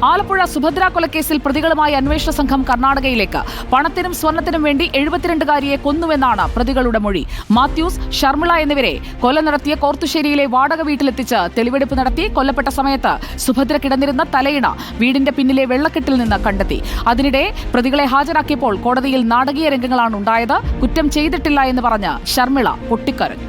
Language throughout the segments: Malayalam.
ആലപ്പുഴ സുഭദ്ര കൊലക്കേസിൽ പ്രതികളുമായി അന്വേഷണ സംഘം കർണാടകയിലേക്ക്. പണത്തിനും സ്വർണത്തിനും വേണ്ടി 72-കാരിയെ കൊന്നുവെന്നാണ് പ്രതികളുടെ മൊഴി. മാത്യൂസ്, ഷർമിള എന്നിവരെ കൊല നടത്തിയ കോർത്തുശ്ശേരിയിലെ വാടക വീട്ടിലെത്തിച്ച് തെളിവെടുപ്പ് നടത്തി. കൊല്ലപ്പെട്ട സമയത്ത് സുഭദ്ര കിടന്നിരുന്ന തലയിണ വീടിന്റെ പിന്നിലെ വെള്ളക്കെട്ടിൽ നിന്ന് കണ്ടെത്തി. അതിനിടെ പ്രതികളെ ഹാജരാക്കിയപ്പോൾ കോടതിയിൽ നാടകീയ രംഗങ്ങളാണ് ഉണ്ടായത്. കുറ്റം ചെയ്തിട്ടില്ല എന്ന് പറഞ്ഞ് ഷർമിള പൊട്ടിക്കരഞ്ഞു.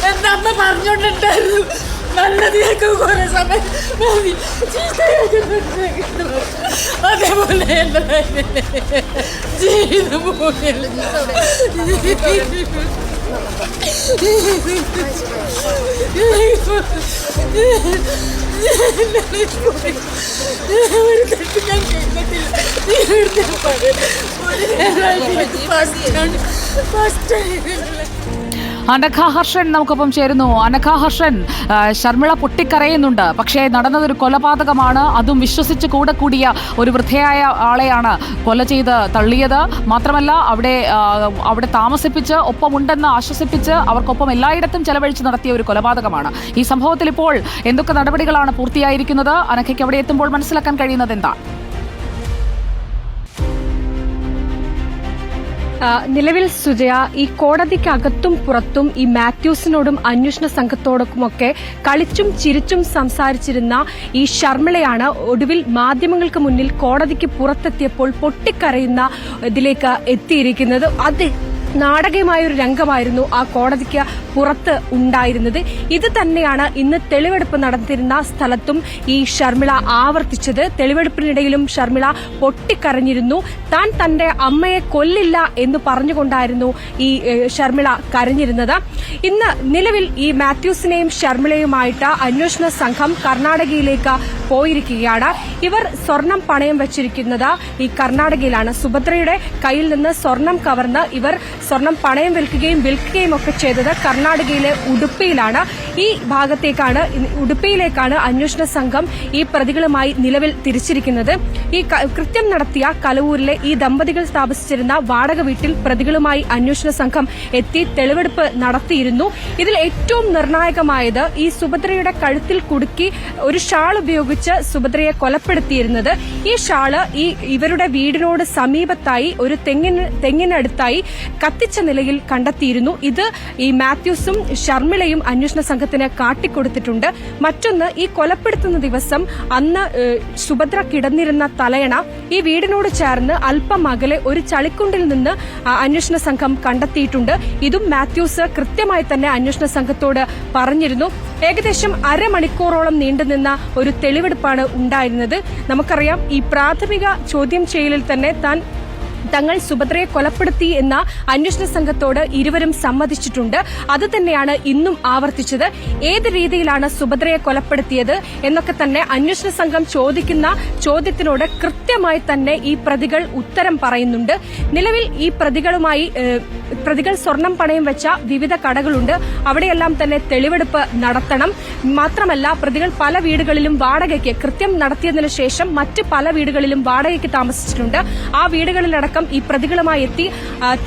എന്റെ അമ്മ പറഞ്ഞോണ്ടായിരുന്നു നല്ലതിനൊക്കെ കുറെ സമയം അതേപോലെ എന്റെ ജീവിതം അനഘ ഹർഷൻ നമുക്കൊപ്പം ചേരുന്നു. അനഘ ഹർഷൻ, ഷർമിള പൊട്ടിക്കരയുന്നുണ്ട്. പക്ഷേ നടന്നതൊരു കൊലപാതകമാണ്. അതും വിശ്വസിച്ച് കൂടെ കൂടിയ ഒരു വൃദ്ധയായ ആളെയാണ് കൊല ചെയ്ത് തള്ളിയത്. മാത്രമല്ല അവിടെ താമസിപ്പിച്ച് ഒപ്പമുണ്ടെന്ന് ആശ്വസിപ്പിച്ച് അവർക്കൊപ്പം എല്ലായിടത്തും ചെലവഴിച്ച് നടത്തിയ ഒരു കൊലപാതകമാണ്. ഈ സംഭവത്തിൽ ഇപ്പോൾ എന്തൊക്കെ നടപടികളാണ് പൂർത്തിയായിരിക്കുന്നത്? അനഘയ്ക്ക് അവിടെ എത്തുമ്പോൾ മനസ്സിലാക്കാൻ കഴിയുന്നത് എന്താണ്? നിലവിൽ സുജയ, ഈ കോടതിക്കകത്തും പുറത്തും ഈ മാത്യൂസിനോടും അന്വേഷണ സംഘത്തോടൊപ്പമൊക്കെ കളിച്ചും ചിരിച്ചും സംസാരിച്ചിരുന്ന ഈ ഷർമിളയാണ് ഒടുവിൽ മാധ്യമങ്ങൾക്ക് മുന്നിൽ കോടതിക്ക് പുറത്തെത്തിയപ്പോൾ പൊട്ടിക്കരയുന്ന ഇതിലേക്ക് എത്തിയിരിക്കുന്നത്. അത് നാടകീയമായൊരു രംഗമായിരുന്നു ആ കോടതിക്ക് പുറത്ത് ഉണ്ടായിരുന്നത്. ഇത് തന്നെയാണ് ഇന്ന് തെളിവെടുപ്പ് നടത്തിയിരുന്ന സ്ഥലത്തും ഈ ഷർമിള ആവർത്തിച്ചത്. തെളിവെടുപ്പിനിടയിലും ഷർമിള പൊട്ടിക്കരഞ്ഞിരുന്നു. താൻ തന്റെ അമ്മയെ കൊല്ലില്ല എന്ന് പറഞ്ഞുകൊണ്ടായിരുന്നു ഈ ഷർമിള കരഞ്ഞിരുന്നത്. ഇന്ന് നിലവിൽ ഈ മാത്യൂസിനെയും ഷർമിളയുമായിട്ട് അന്വേഷണ സംഘം കർണാടകയിലേക്ക് പോയിരിക്കുകയാണ്. ഇവർ സ്വർണം പണയം വെച്ചിരിക്കുന്നത് ഈ കർണാടകയിലാണ്. സുഭദ്രയുടെ കയ്യിൽ നിന്ന് സ്വർണം കവർന്ന് ഇവർ സ്വർണം പണയം വിൽക്കുകയും ഒക്കെ ചെയ്തത് കർണാടകയിലെ ഉടുപ്പിയിലാണ്. ഈ ഉടുപ്പിയിലേക്കാണ് അന്വേഷണ സംഘം ഈ പ്രതികളുമായി നിലവിൽ തിരിച്ചിരിക്കുന്നത്. ഈ കൃത്യം നടത്തിയ കലവൂരിലെ ഈ ദമ്പതികൾ താമസിച്ചിരുന്ന വാടക വീട്ടിൽ പ്രതികളുമായി അന്വേഷണ സംഘം എത്തി തെളിവെടുപ്പ് നടത്തിയിരുന്നു. ഇതിൽ ഏറ്റവും നിർണായകമായത് ഈ സുഭദ്രയുടെ കഴുത്തിൽ കുടുക്കി ഒരു ഷാൾ ഉപയോഗിച്ച് സുഭദ്രയെ കൊലപ്പെടുത്തിയിരുന്നത്. ഈ ഷാള് ഇവരുടെ വീടിനോട് സമീപത്തായി ഒരു തെങ്ങിനടുത്തായി കത്തിച്ച നിലയിൽ കണ്ടെത്തിയിരുന്നു. ഇത് ഈ മാത്യൂസും ഷർമിളയും അന്വേഷണ സംഘത്തിന് കാട്ടിക്കൊടുത്തിട്ടുണ്ട്. മറ്റൊന്ന്, ഈ കൊലപ്പെടുത്തുന്ന ദിവസം അന്ന് സുഭദ്ര കിടന്നിരുന്ന തലയണ ഈ വീടിനോട് ചേർന്ന് അല്പം അകലെ ഒരു ചളിക്കുണ്ടിൽ നിന്ന് അന്വേഷണ സംഘം കണ്ടെത്തിയിട്ടുണ്ട്. ഇതും മാത്യൂസ് കൃത്യമായി തന്നെ അന്വേഷണ സംഘത്തോട് പറഞ്ഞിരുന്നു. ഏകദേശം അരമണിക്കൂറോളം നീണ്ടുനിന്ന ഒരു തെളിവെടുപ്പാണ് ഉണ്ടായിരുന്നത്. നമുക്കറിയാം, ഈ പ്രാഥമിക ചോദ്യം ചെയ്യലിൽ തന്നെ തങ്ങൾ സുഭദ്രയെ കൊലപ്പെടുത്തി എന്ന അന്വേഷണ സംഘത്തോട് ഇരുവരും സമ്മതിച്ചിട്ടുണ്ട്. അത് തന്നെയാണ് ഇന്നും ആവർത്തിച്ചത്. ഏത് രീതിയിലാണ് സുഭദ്രയെ കൊലപ്പെടുത്തിയത് എന്നൊക്കെ തന്നെ അന്വേഷണ സംഘം ചോദിക്കുന്ന ചോദ്യത്തിനോട് കൃത്യമായി തന്നെ ഈ പ്രതികൾ ഉത്തരം പറയുന്നുണ്ട്. നിലവിൽ ഈ പ്രതികൾ സ്വർണം പണയം വെച്ച വിവിധ കടകളുണ്ട്. അവിടെയെല്ലാം തന്നെ തെളിവെടുപ്പ് നടത്തണം. മാത്രമല്ല, പ്രതികൾ പല വീടുകളിലും വാടകയ്ക്ക് കൃത്യം നടത്തിയതിനു ശേഷം മറ്റ് പല വീടുകളിലും വാടകയ്ക്ക് താമസിച്ചിട്ടുണ്ട്. ആ വീടുകളിലടക്കം ഈ പ്രതികളുമായി എത്തി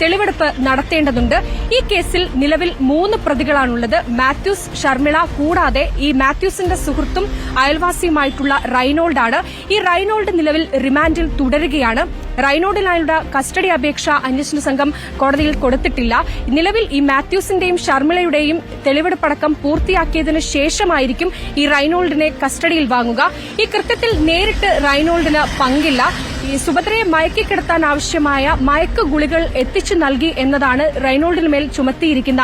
തെളിവെടുപ്പ് നടത്തേണ്ടതുണ്ട്. ഈ കേസിൽ നിലവിൽ 3 പ്രതികളാണുള്ളത്. മാത്യൂസ്, ഷർമിള കൂടാതെ ഈ മാത്യൂസിന്റെ സുഹൃത്തും അയൽവാസിയുമായിട്ടുള്ള റൈനോൾഡാണ്. ഈ റൈനോൾഡ് നിലവിൽ റിമാൻഡിൽ തുടരുകയാണ്. റൈനോൾഡിനായുള്ള കസ്റ്റഡി അപേക്ഷ അന്വേഷണ സംഘം കോടതിയിൽ കൊടുത്തിട്ടില്ല. നിലവിൽ ഈ മാത്യൂസിന്റെയും ഷർമിളയുടെയും തെളിവെടുപ്പടക്കം പൂർത്തിയാക്കിയതിനു ശേഷമായിരിക്കും ഈ റൈനോൾഡിനെ കസ്റ്റഡിയിൽ വാങ്ങുക. ഈ കൃത്യത്തിൽ നേരിട്ട് റൈനോൾഡിന് പങ്കില്ല. ഈ സുഭദ്രയെ മയക്കിക്കിടത്താൻ ആവശ്യമായ മയക്ക് ഗുളികൾ എത്തിച്ചു നൽകി എന്നതാണ് റൈനോൾഡിന് മേൽ ചുമത്തിയിരിക്കുന്ന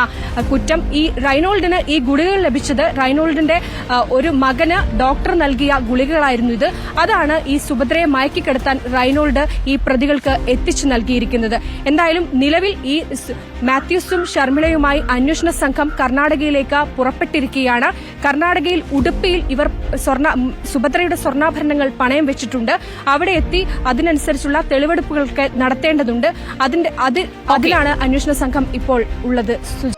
കുറ്റം. ഈ റൈനോൾഡിന് ഈ ഗുളികകൾ ലഭിച്ചത് റൈനോൾഡിന്റെ ഒരു മകന് ഡോക്ടർ നൽകിയ ഗുളികകളായിരുന്നു ഇത്. അതാണ് ഈ സുഭദ്രയെ മയക്കിക്കിടത്താൻ റൈനോൾഡ് ഈ പ്രതികൾക്ക് എത്തിച്ചു നൽകിയിരിക്കുന്നത്. എന്തായാലും നിലവിൽ ഈ മാത്യൂസും ഷർമിളയുമായി അന്വേഷണ സംഘം കർണാടകയിലേക്ക് പുറപ്പെട്ടിരിക്കുകയാണ്. കർണാടകയിൽ ഉടുപ്പിയിൽ ഇവർ സുഭദ്രയുടെ സ്വർണ്ണാഭരണങ്ങൾ പണയം വെച്ചിട്ടുണ്ട്. അവിടെ എത്തി അതിനനുസരിച്ചുള്ള തെളിവെടുപ്പുകൾക്ക് നടത്തേണ്ടതുണ്ട്. അതിലാണ് അന്വേഷണ സംഘം ഇപ്പോൾ ഉള്ളത്. സുജ.